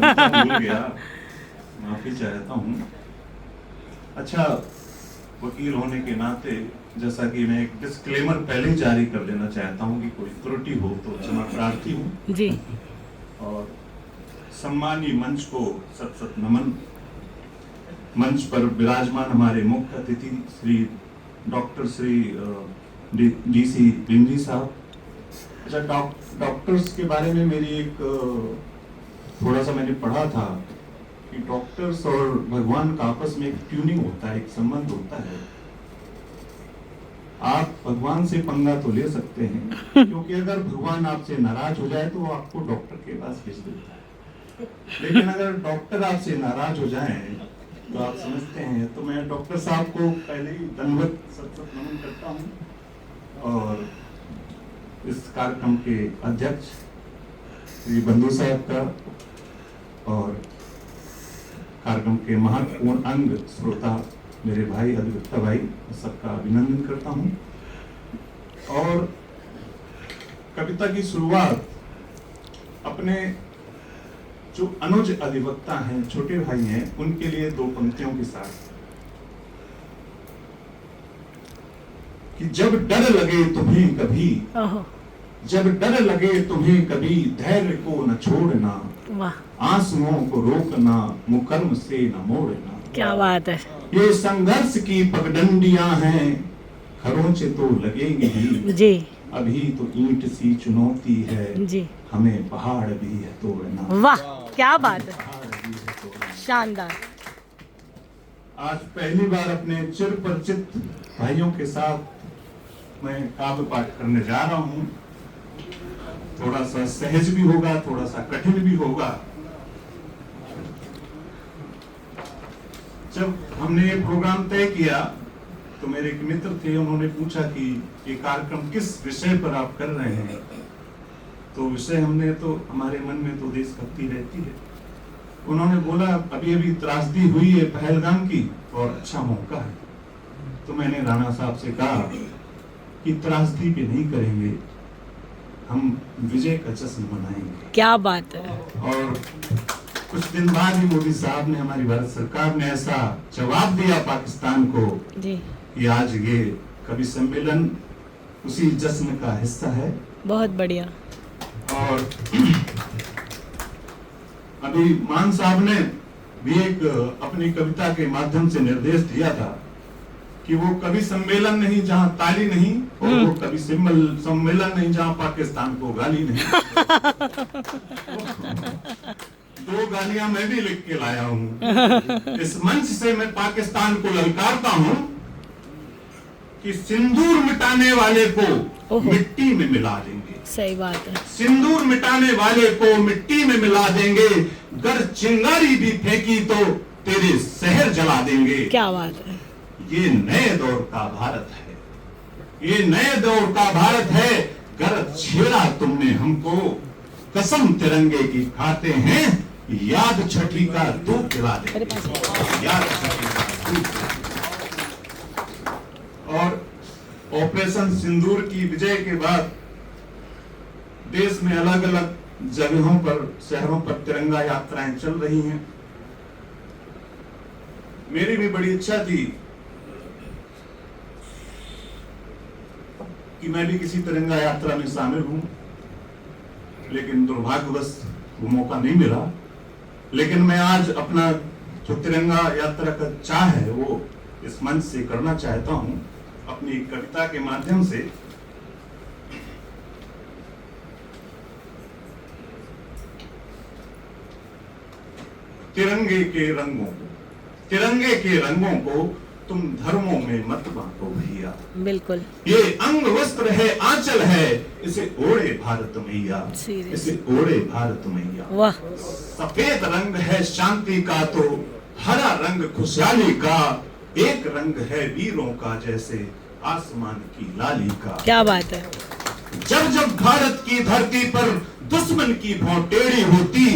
भूल गया, माफी चाहता हूँ। अच्छा, वकील होने के नाते जैसा कि मैं एक डिस्क्लेमर पहले ही जारी कर देना चाहता हूँ कि कोई त्रुटि हो तो क्षमा प्रार्थी हूँ। जी। और सम्मानीय मंच को सत सत नमन। मंच पर विराजमान हमारे मुख्य अतिथि श्री डॉक्टर श्री DC बिंदी साहब। अच्छा, डॉक्टर्स के बारे में मेरी एक थोड़ा सा मैंने पढ़ा था कि डॉक्टर्स और भगवान का आपस में एक ट्यूनिंग होता है, एक संबंध होता है। आप भगवान से पंगा तो ले सकते हैं, क्योंकि अगर भगवान आपसे नाराज हो जाए तो वो आपको डॉक्टर के पास भेज देता है। लेकिन अगर डॉक्टर आपसे नाराज हो जाए तो आप समझते हैं। तो मैं डॉक्टर साहब को पहले ही दंडवत सत सत नमन करता हूँ। और इस कार्यक्रम के अध्यक्ष श्री बंधु साहब का और कार्यक्रम के महत्वपूर्ण अंग श्रोता मेरे भाई अधिवक्ता भाई सबका अभिनंदन करता हूं। और कविता की शुरुआत अपने जो अनुज अधिवक्ता हैं, छोटे भाई हैं, उनके लिए दो पंक्तियों के साथ कि जब डर लगे तुम्हें कभी, जब डर लगे तुम्हें कभी, धैर्य को न छोड़ना, आंसुओं को रोकना, मुकर्म से न मोड़ना। क्या बात है। ये संघर्ष की पगडंडियां हैं, खरोंचे तो लगेंगे ही जी। अभी तो ईंट सी चुनौती है जी। हमें पहाड़ भी है तोड़ना। वाह, क्या बात है, शानदार। आज पहली बार अपने चिर परिचित भाइयों के साथ मैं काव्य पाठ करने जा रहा हूँ। थोड़ा सा सहज भी होगा, थोड़ा सा कठिन भी होगा। जब हमने ये प्रोग्राम तय किया तो मेरे एक मित्र थे, उन्होंने पूछा कि ये कार्यक्रम किस विषय पर आप कर रहे हैं। तो विषय हमने तो हमारे मन में तो देशभक्ति रहती है। उन्होंने बोला अभी अभी त्रासदी हुई है पहलगाम की और अच्छा मौका है। तो मैंने राणा साहब से कहा कि त्रासदी पे नहीं करेंगे, हम विजय का जश्न मनाएंगे। क्या बात है। और कुछ दिन बाद ही मोदी साहब ने, हमारी भारत सरकार ने ऐसा जवाब दिया पाकिस्तान को जी कि आज ये कवि सम्मेलन उसी जश्न का हिस्सा है। बहुत बढ़िया। और अभी मान साहब ने भी एक अपनी कविता के माध्यम से निर्देश दिया था कि वो कवि सम्मेलन नहीं जहां ताली नहीं, और वो कवि सम्मेलन नहीं जहां पाकिस्तान को गाली नहीं। दो गालियां मैं भी लिख के लाया हूं। इस मंच से मैं पाकिस्तान को ललकारता हूं कि सिंदूर मिटाने वाले को मिट्टी में मिला देंगे। सही बात है। सिंदूर मिटाने वाले को मिट्टी में मिला देंगे, गर चिंगारी भी फेंकी तो तेरे शहर जला देंगे। क्या बात है। ये नए दौर का भारत है, ये नए दौर का भारत है। गर छेड़ा तुमने हमको, कसम तिरंगे की खाते हैं, याद छठी का दूध पिला देंगे। याद छठी का दूध। और ऑपरेशन सिंदूर की विजय के बाद देश में अलग अलग जगहों पर, शहरों पर तिरंगा यात्राएं चल रही हैं। मेरी भी बड़ी इच्छा थी कि मैं भी किसी तिरंगा यात्रा में शामिल हूं, लेकिन दुर्भाग्यवश वो मौका नहीं मिला। लेकिन मैं आज अपना जो तिरंगा यात्रा का चाह है वो इस मंच से करना चाहता हूं, अपनी कविता के माध्यम से। तिरंगे के रंगों को, तिरंगे के रंगों को तुम धर्मों में मत बांटो भैया। बिल्कुल। ये अंग वस्त्र है, आंचल है, इसे ओढ़े भारत मैया, इसे ओढ़े भारत मैया। वाह। सफेद रंग है शांति का तो हरा रंग खुशहाली का, एक रंग है वीरों का जैसे आसमान की लाली का। क्या बात है। जब जब भारत की धरती पर दुश्मन की भौं टेढ़ी होती,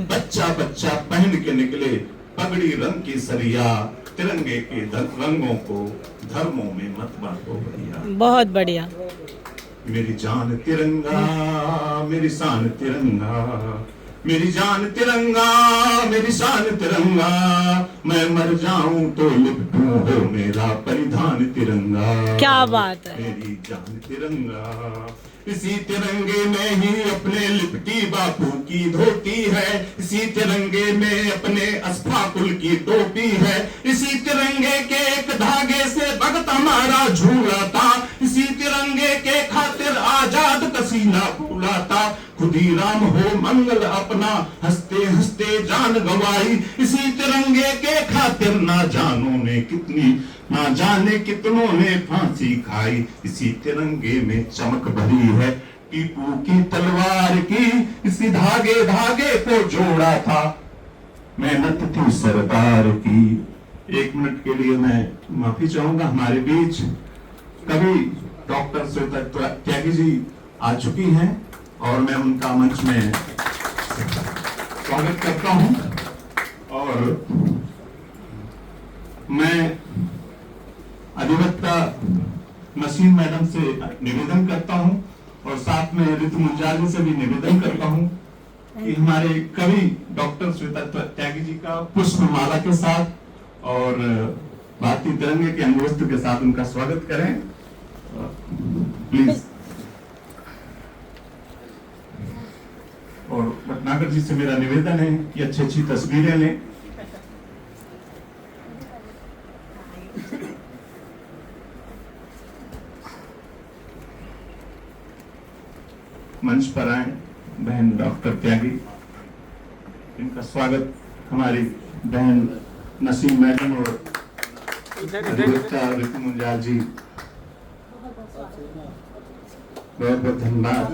बच्चा बच्चा पहन के निकले पगड़ी रंग की सरिया, तिरंगे के रंगों को धर्मों में मत बांटो भैया। बहुत बढ़िया। मेरी जान तिरंगा, मेरी शान तिरंगा, मेरी जान तिरंगा, मेरी शान तिरंगा, मैं मर जाऊं तो लिपटूं हो मेरा परिधान तिरंगा। क्या बात है। मेरी जान तिरंगा, इसी तिरंगे में ही अपने लिपटी बापू की धोती है, इसी तिरंगे में अपने अस्फाकुल की टोपी है, इसी तिरंगे के एक धागे से भगत हमारा झूला था, इसी तिरंगे के खातिर आजाद कसीना फूला था, खुदीराम हो मंगल अपना हंसते हंसते जान गवाई, इसी तिरंगे के खातिर ना जाने कितनों ने फांसी खाई, इसी तिरंगे में चमक भरी है टीपू की तलवार की, इसी धागे धागे को जोड़ा था मेहनत थी सरदार की। 1 मिनट के लिए मैं माफी चाहूंगा, हमारे बीच कवि डॉक्टर श्वेता त्यागी जी आ चुकी हैं और मैं उनका मंच में स्वागत करता हूं। और मैं अधिवक्ता नसीम मैडम से निवेदन करता हूं और साथ में ऋतु मुंजाली से भी निवेदन करता हूं कि हमारे कवि डॉक्टर श्वेता त्यागी जी का पुष्पमाला के साथ और भारतीय तिरंगे के अंगवस्त्र के साथ उनका स्वागत करें प्लीज। और भटनागर जी से मेरा निवेदन है कि अच्छी अच्छी तस्वीरें लें। मंच पर आए बहन डॉक्टर त्यागी, इनका स्वागत हमारी बहन नसीम मैडम और अधिवक्ता ऋतु मुंजाल जी, बहुत बहुत धन्यवाद।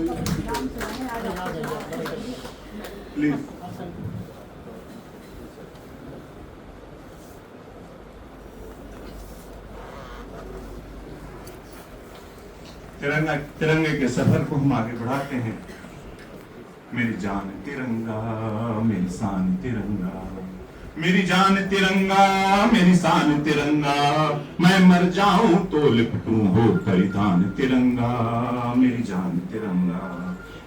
प्लीज तिरंगे के सफर को हम आगे बढ़ाते हैं। मेरी जान तिरंगा, मेरी शान तिरंगा, मेरी जान तिरंगा, मेरी शान तिरंगा, मैं मर जाऊं तो लिपटूं हो परिधान तिरंगा। मेरी जान तिरंगा,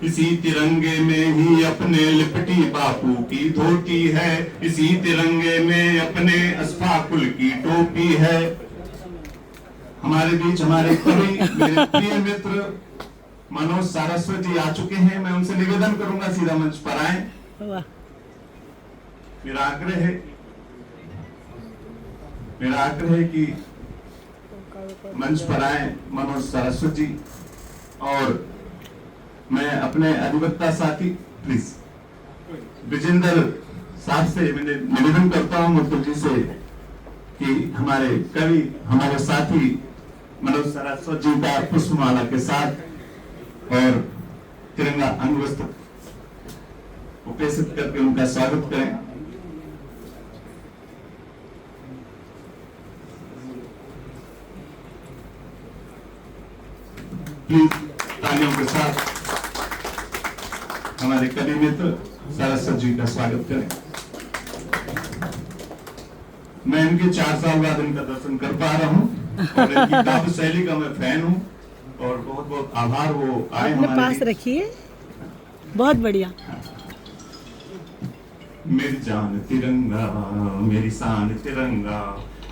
इसी तिरंगे में ही अपने लिपटी बापू की धोती है, इसी तिरंगे में अपने अस्फाकुल की टोपी है। हमारे बीच हमारे कवि मेरे प्रिय मित्र मनोज सारस्वती आ चुके हैं। मैं उनसे निवेदन करूंगा सीधा मंच पर आए। मेरा आग्रह है कि मंच पर आए मनोज सारस्वती जी, और मैं अपने अधिवक्ता साथी प्लीज विजेंद्र साहब से निवेदन करता हूं मुद्दुल जी से कि हमारे कवि हमारे साथी मनोज सारस्वती जी का पुष्पमाला के साथ और तिरंगा अंगवस्त्र उपस्थित करके उनका स्वागत करें। प्लीज तालियों के साथ हमारे कवि मित्र सारस्वत जी का स्वागत करें। मैं इनके 4 साल बाद इनका दर्शन कर पा रहा हूँ और इनकी काव्य शैली का मैं फैन हूँ और बहुत बहुत आभार वो आए हमारे पास रखिए। बहुत बढ़िया। मेरी जान तिरंगा, मेरी शान तिरंगा,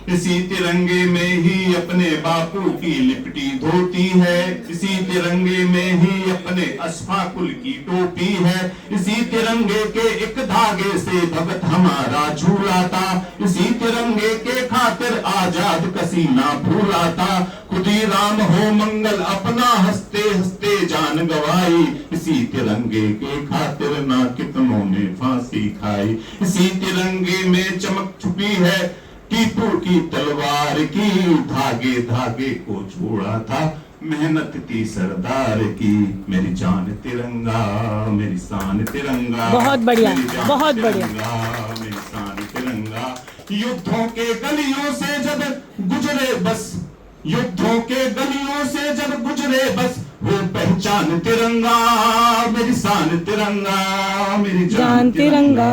इसी तिरंगे में ही अपने बापू की लिपटी धोती है, इसी तिरंगे में ही अपने अस्फाकुल की टोपी है, इसी तिरंगे के एक धागे से भगत हमारा झूला था, इसी तिरंगे के खातिर आजाद कसीना फूला था, खुदीराम हो मंगल अपना हंसते हंसते जान गवाई, इसी तिरंगे के खातिर ना कितनों ने फांसी खाई, इसी तिरंगे में चमक छुपी है टीपू की तलवार की, धागे धागे को छोड़ा था मेहनत थी सरदार की। मेरी जान तिरंगा, मेरी शान तिरंगा, बहुत बढ़िया, बहुत बढ़िया। मेरी शान तिरंगा, युद्धों के गलियों से जब गुजरे बस, युद्धों के गलियों से जब गुजरे बस, वो पहचान तिरंगा, मेरी शान तिरंगा, मेरी जान तिरंगा।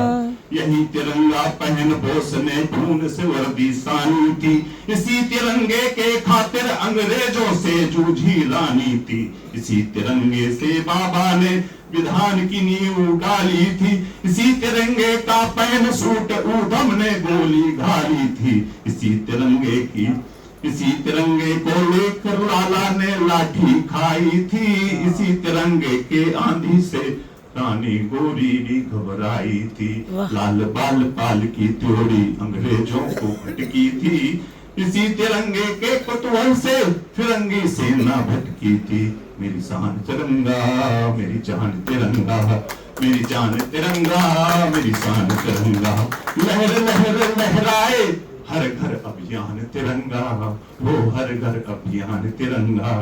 यही तिरंगा पहन बोस ने खून से वर्दी सानी थी, इसी तिरंगे के खातिर अंग्रेजों से जूझी लानी थी, इसी तिरंगे से बाबा ने विधान की नींव डाली थी, इसी तिरंगे का पैन सूट ऊधम ने गोली घाली थी, इसी तिरंगे को लेकर लाला ने लाठी खाई थी, इसी तिरंगे के आंधी से रानी गोरी भी घबराई थी, लाल बाल पाल की त्योड़ी अंग्रेजों को भटकी थी, इसी तिरंगे के कुतूहल से फिरंगी सेना भटकी थी, मेरी शान तिरंगा, मेरी जान तिरंगा, मेरी जान तिरंगा, मेरी शान तिरंगा, लहर लहर लहराए हर घर अभियान तिरंगा, वो हर घर अभियान तिरंगा,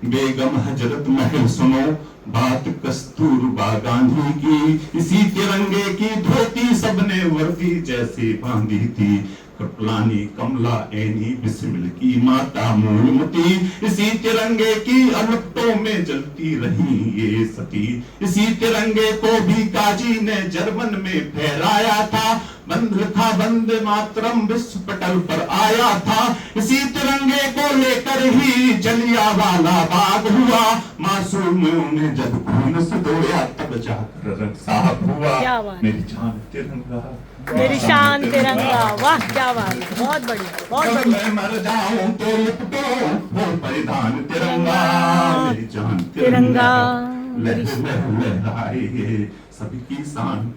बेगम हजरत महल सुनो बात कस्तूरबा गांधी की, इसी तिरंगे की धोती सबने वर्दी जैसे बांधी थी, कृपलानी कमला एनी बिस्मिल की माता मूलमती, इसी तिरंगे की अलपटों में जलती रही ये सती, इसी तिरंगे को भी काजी ने जर्मन में फहराया था, बंद लिखा वंदे मातरम विश्व पटल पर आया था, इसी तिरंगे को लेकर ही जलियांवाला बाग हुआ, मासूमों ने जब खून से धोया तब जाकर रंग साफ हुआ, मेरी जान तिरंगा, मेरी शान तिरंगा। वाह क्या बात है, बहुत बढ़िया बहुत जब बढ़िया। मैं मर जाऊं तो लिपटो वो परिधान तिरंगा, मेरी जान तिरंगा, लहर लहराए सबकी शान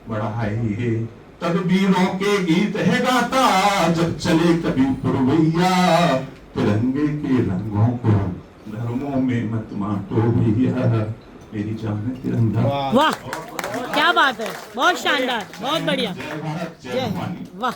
बढ़ाए, तब वीरों के गीत है गाता जब चले कभी पुरवैया, तिरंगे के रंगों को धर्मों में मत बांटो भैया, मेरी जान तिरंगा। वाह क्या बात है, बहुत शानदार, बहुत बढ़िया। जय भारत, जय भवानी। वाह।